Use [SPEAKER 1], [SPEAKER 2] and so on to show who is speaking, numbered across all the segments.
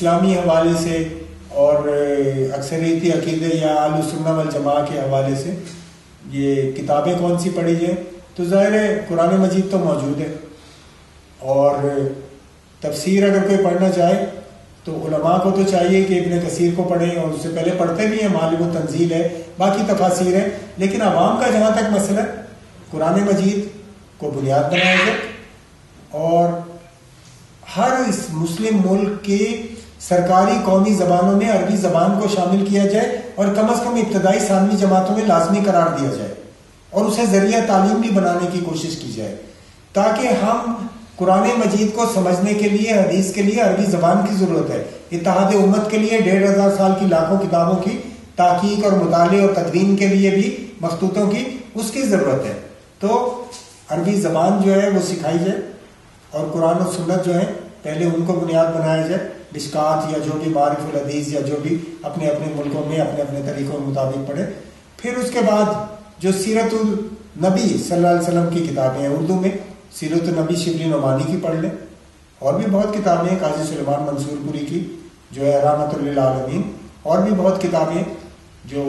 [SPEAKER 1] اسلامی حوالے سے اور اکثریتی عقیدے یا اہل سنہ والجماعہ کے حوالے سے یہ کتابیں کون سی پڑھی جائیں، تو ظاہر ہے قرآن مجید تو موجود ہے، اور تفسیر اگر کوئی پڑھنا چاہے تو علماء کو تو چاہیے کہ ابن کثیر کو پڑھیں، اور اس سے پہلے پڑھتے بھی ہیں، معالم التنزیل ہے، باقی تفاسیر ہیں، لیکن عوام کا جہاں تک مسئلہ قرآن مجید کو بنیاد بنایا جائے، اور ہر اس مسلم ملک کے سرکاری قومی زبانوں میں عربی زبان کو شامل کیا جائے، اور کم از کم ابتدائی ثانوی جماعتوں میں لازمی قرار دیا جائے، اور اسے ذریعہ تعلیم بھی بنانے کی کوشش کی جائے، تاکہ ہم قرآن مجید کو سمجھنے کے لیے، حدیث کے لیے عربی زبان کی ضرورت ہے۔ اتحاد امت کے لیے 1500 سال کی لاکھوں کتابوں کی تحقیق اور مطالعے اور تدوین کے لیے بھی مخطوطوں کی اس کی ضرورت ہے، تو عربی زبان جو ہے وہ سکھائی جائے، اور قرآن و سنت جو ہے پہلے ان کو بنیاد بنایا جائے، مشکات یا جو بھی معارف الحدیث یا جو بھی اپنے اپنے ملکوں میں اپنے اپنے طریقوں کے مطابق پڑھے۔ پھر اس کے بعد جو سیرت النبی صلی اللہ علیہ وسلم کی کتابیں ہیں اردو میں، سیرت النبی شبلی نعمانی کی پڑھ لیں، اور بھی بہت کتابیں ہیں، قاضی سلیمان منصور پوری کی جو ہے رحمۃ للعالمین، اور بھی بہت کتابیں جو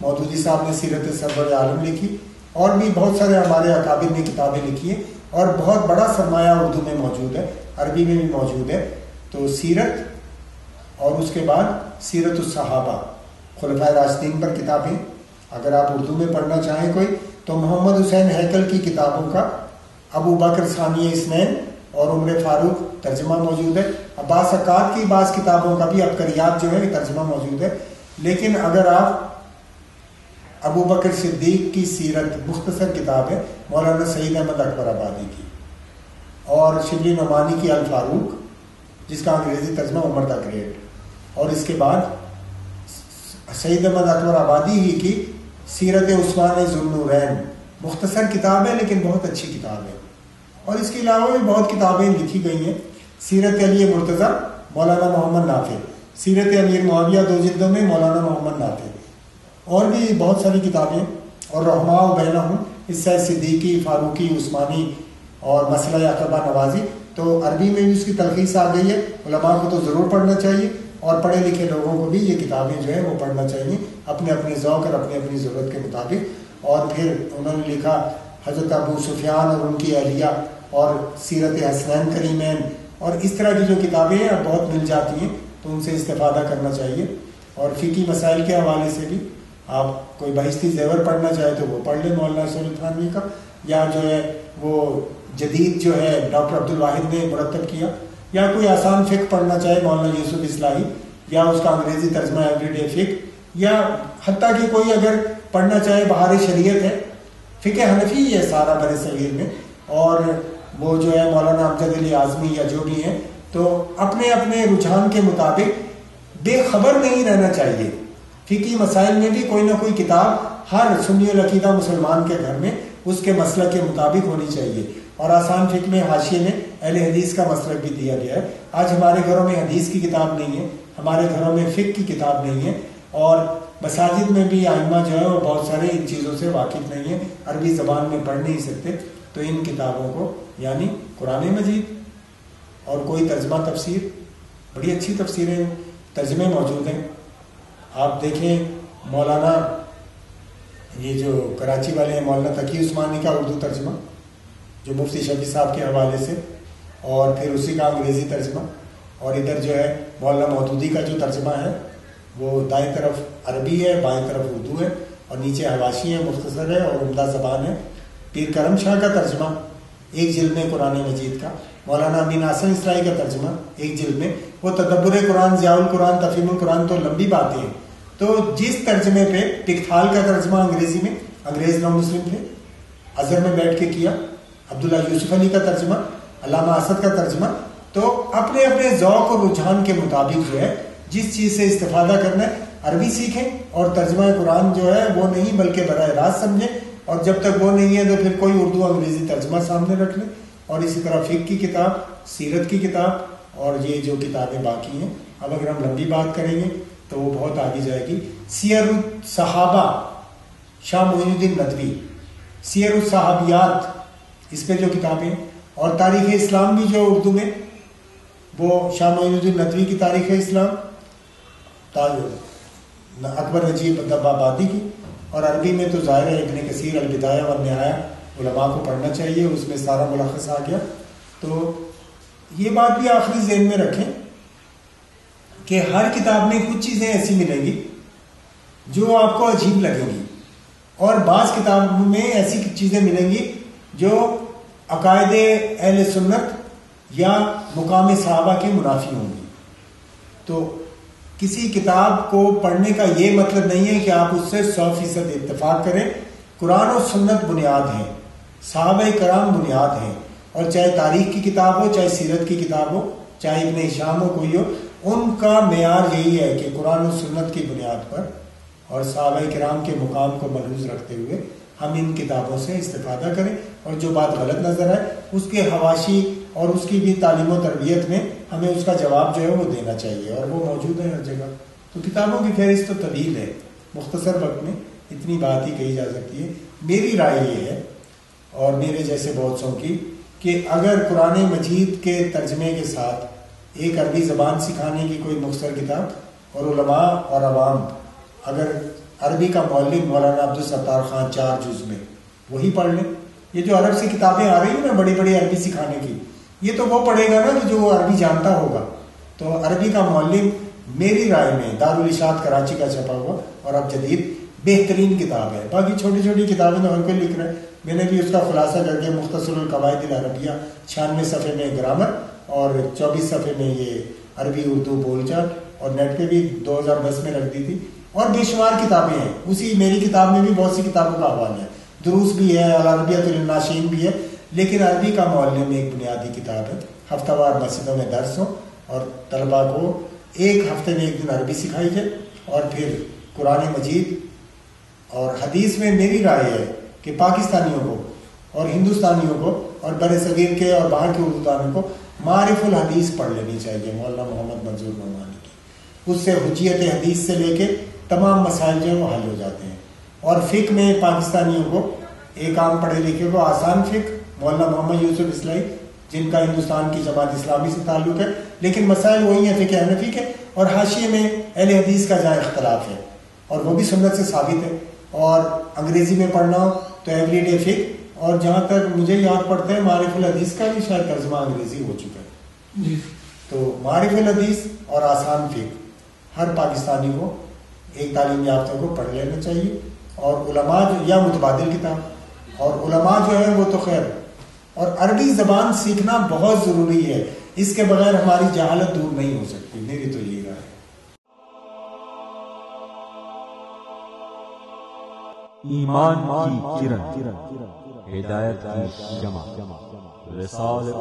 [SPEAKER 1] مودودی صاحب نے سیرت سرور عالم لکھی، اور بھی بہت سارے ہمارے اکابر نے کتابیں لکھی ہیں، اور بہت بڑا سرمایہ اردو میں موجود ہے، عربی میں بھی موجود ہے۔ تو سیرت، اور اس کے بعد سیرت الصحابہ، خلفائے راشدین پر کتابیں، اگر آپ اردو میں پڑھنا چاہیں کوئی تو محمد حسین ہیکل کی کتابوں کا ابو بکر ثانی اثنین اور عمر فاروق ترجمہ موجود ہے، عباس عقاد کی بعض کتابوں کا بھی عبقریات جو ہے ترجمہ موجود ہے۔ لیکن اگر آپ ابو بکر صدیق کی سیرت مختصر کتاب ہے مولانا سعید احمد اکبر آبادی کی، اور شبلی نعمانی کی الفاروق جس کا انگریزی ترجمہ عمر دا گریٹ، اور اس کے بعد سعید احمد اکبر آبادی ہی کی سیرت عثمان ذو النورین، مختصر کتاب ہے لیکن بہت اچھی کتاب ہے، اور اس کے علاوہ بھی بہت کتابیں لکھی گئی ہیں۔ سیرت علی مرتضیٰ مولانا محمد نافع، سیرت امیر معاویہ 2 جلدوں میں مولانا محمد نافع، اور بھی بہت ساری کتابیں، اور رحماء بینہم حصہ صدیقی، فاروقی، عثمانی، اور مسئلہ عقبہ نوازی، تو عربی میں بھی اس کی تلخیص آ گئی ہے۔ علماء کو تو ضرور پڑھنا چاہیے، اور پڑھے لکھے لوگوں کو بھی یہ کتابیں جو ہے وہ پڑھنا چاہیے اپنے اپنے ذوق اور اپنی اپنی ضرورت کے مطابق۔ اور پھر انہوں نے لکھا حضرت ابو سفیان اور ان کی اہلیہ، اور سیرت حسنین کریمین، اور اس طرح کی جو کتابیں ہیں اب بہت مل جاتی ہیں، تو ان سے استفادہ کرنا چاہیے۔ اور فقہی مسائل کے حوالے سے بھی آپ کوئی بہشتی زیور پڑھنا چاہے تو وہ پڑھ لیں مولانا سہیل تھانوی کا، یا جو ہے وہ جدید جو ہے ڈاکٹر عبدالواحد نے مرتب کیا، یا کوئی آسان فقہ پڑھنا چاہے مولانا یوسف اصلاحی، یا اس کا انگریزی ترجمہ ایوری ڈے فقہ، یا حتیٰ کہ کوئی اگر پڑھنا چاہے بہار شریعت ہے، فقہ حنفی ہے سارا بر صغیر میں، اور وہ جو ہے مولانا امجد علی اعظمی یا جو بھی ہیں، تو اپنے اپنے رجحان کے مطابق بے خبر نہیں رہنا چاہیے۔ فقہی مسائل میں بھی کوئی نہ کوئی کتاب ہر سنی العقیدہ مسلمان کے گھر میں اس کے مسلک کے مطابق ہونی چاہیے، اور آسان فقہ میں حاشیے میں اہل حدیث کا مسلک بھی دیا گیا ہے۔ آج ہمارے گھروں میں حدیث کی کتاب نہیں ہے، ہمارے گھروں میں فقہ کی کتاب نہیں ہے، اور مساجد میں بھی ائمہ جو ہے وہ بہت سارے ان چیزوں سے واقف نہیں ہیں، عربی زبان میں پڑھ نہیں سکتے، تو ان کتابوں کو یعنی قرآن مجید اور کوئی ترجمہ تفسیر، بڑی اچھی تفسیریں ترجمے موجود ہیں۔ آپ دیکھیں مولانا یہ جو کراچی والے ہیں مولانا تقی عثمانی کا اردو ترجمہ جو مفتی شفیع صاحب کے حوالے سے، اور پھر اسی کا انگریزی ترجمہ، اور ادھر جو ہے مولانا مودودی کا جو ترجمہ ہے وہ دائیں طرف عربی ہے، بائیں طرف اردو ہے، اور نیچے حواشی ہے، مختصر ہے اور عمدہ زبان ہے۔ پیر کرم شاہ کا ترجمہ 1 جلد میں قرآن مجید کا، مولانا امین حسن اسرائی کا ترجمہ 1 جلد میں، وہ تدبر قرآن، ضیاء القرآن، تفہیم القرآن، تو لمبی باتیں ہیں، تو جس ترجمے پہ پکتھال کا ترجمہ انگریزی میں، انگریز نو مسلم تھے، ازہر میں بیٹھ کے کیا، عبداللہ یوسف علی کا ترجمہ، علامہ اسد کا ترجمہ، تو اپنے اپنے ذوق اور رجحان کے مطابق جو ہے جس چیز سے استفادہ کرنا ہے عربی سیکھیں، اور ترجمہ قرآن جو ہے وہ نہیں بلکہ براہ راست سمجھیں، اور جب تک وہ نہیں ہے تو پھر کوئی اردو انگریزی ترجمہ سامنے رکھ لیں، اور اسی طرح فقہ کی کتاب، سیرت کی کتاب، اور یہ جو کتابیں باقی ہیں، اب اگر ہم لمبی بات کریں گے تو وہ بہت آگے جائے گی۔ سیر الصحابہ شاہ معین الدین ندوی، سیر الصحابیات اس پہ جو کتابیں، اور تاریخ اسلام بھی جو اردو میں وہ شاہ معین الدین ندوی کی تاریخ اسلام، تاج اکبر نجیب آبادی کی، اور عربی میں تو ظاہر ہے ابن کثیر البدایہ والنہایہ علماء کو پڑھنا چاہیے، اس میں سارا ملخص آ گیا۔ تو یہ بات بھی آخری ذہن میں رکھیں کہ ہر کتاب میں کچھ چیزیں ایسی ملیں گی جو آپ کو عجیب لگیں گی، اور بعض کتابوں میں ایسی چیزیں ملیں گی جو عقائد اہل سنت یا مقام صحابہ کے منافی ہوں گی۔ تو کسی کتاب کو پڑھنے کا یہ مطلب نہیں ہے کہ آپ اس سے 100% اتفاق کریں۔ قرآن و سنت بنیاد ہیں، صحابہ کرام بنیاد ہیں، اور چاہے تاریخ کی کتاب ہو، چاہے سیرت کی کتاب ہو، چاہے ابن ہشام ہو، کوئی ہو، ان کا معیار یہی ہے کہ قرآن و سنت کی بنیاد پر اور صحابہ کرام کے مقام کو ملحوظ رکھتے ہوئے ہم ان کتابوں سے استفادہ کریں، اور جو بات غلط نظر آئے اس کے حواشی اور اس کی بھی تعلیم و تربیت میں ہمیں اس کا جواب جو ہے وہ دینا چاہیے، اور وہ موجود ہے ہر جگہ۔ تو کتابوں کی فہرست تو طویل ہے، مختصر وقت میں اتنی بات ہی کہی جا سکتی ہے۔ میری رائے یہ ہے، اور میرے جیسے بہت سو کی، کہ اگر قرآن مجید کے ترجمے کے ساتھ ایک عربی زبان سکھانے کی کوئی مختصر کتاب، اور علماء اور عوام اگر عربی کا معلم مولانا عبدالستار خان 4 جز میں وہی پڑھ لیں، یہ جو عرب سے کتابیں آ رہی ہیں نا بڑی بڑی عربی سکھانے کی، یہ تو وہ پڑھے گا نا جو وہ عربی جانتا ہوگا۔ تو عربی کا معلم میری رائے میں دارالارشاد کراچی کا چھپا ہوا اور اب جدید بہترین کتاب ہے۔ باقی چھوٹی چھوٹی کتابیں تو ہر کوئی لکھ رہے ہیں، میں نے بھی اس کا خلاصہ کر کے مختصر القواعد العربیہ 96 صفحے میں گرامر اور 24 صفحے میں یہ عربی اردو بول چال، اور نیٹ پہ بھی 2010 میں رکھ دی تھی، اور بے شمار کتابیں ہیں۔ اسی میری کتاب میں بھی بہت سی کتابوں کا حوالہ ہے، دروس بھی ہے، العربیۃ للناشئین بھی ہے، لیکن عربی کا معلم ایک بنیادی کتاب ہے۔ ہفتہ وار مسجدوں میں درس ہو اور طلباء کو ایک ہفتے میں ایک دن عربی سکھائی جائے، اور پھر قرآن مجید اور حدیث میں میری رائے ہے کہ پاکستانیوں کو اور ہندوستانیوں کو اور بر صغیر کے اور باہر کے اردو دانوں کو معارف الحدیث پڑھ لینی چاہیے مولانا محمد منظور نعمانی کی۔ اس سے حجیت حدیث سے لے کے تمام مسائل جو ہیں وہ حل ہو جاتے ہیں۔ اور فقہ میں پاکستانیوں کو، ایک عام پڑھے لکھے کو آسان فقہ مولانا محمد یوسف اسلائی، جن کا ہندوستان کی جماعت اسلامی سے تعلق ہے، لیکن مسائل وہی ہیں فقہ حنفی کے، اور حاشیے میں اہل حدیث کا جہاں اختلاف ہے اور وہ بھی سنت سے ثابت ہے۔ اور انگریزی میں پڑھنا ہو تو ایوری ڈے فقہ، اور جہاں تک مجھے یاد پڑتا ہے معارف الحدیث کا بھی شاید ترجمہ انگریزی ہو چکا ہے۔ تو معارف الحدیث اور آسان فقہ ہر پاکستانی کو، ایک تعلیم یافتہ کو پڑھ لینا چاہیے، اور علماء جو یا متبادل کتاب، اور علماء جو ہے وہ تو خیر، اور عربی زبان سیکھنا بہت ضروری ہے، اس کے بغیر ہماری جہالت دور نہیں ہو سکتی، میری تو یہی رائے ہے۔
[SPEAKER 2] ایمان کی کرن، ہدایت کی شمع، رسالت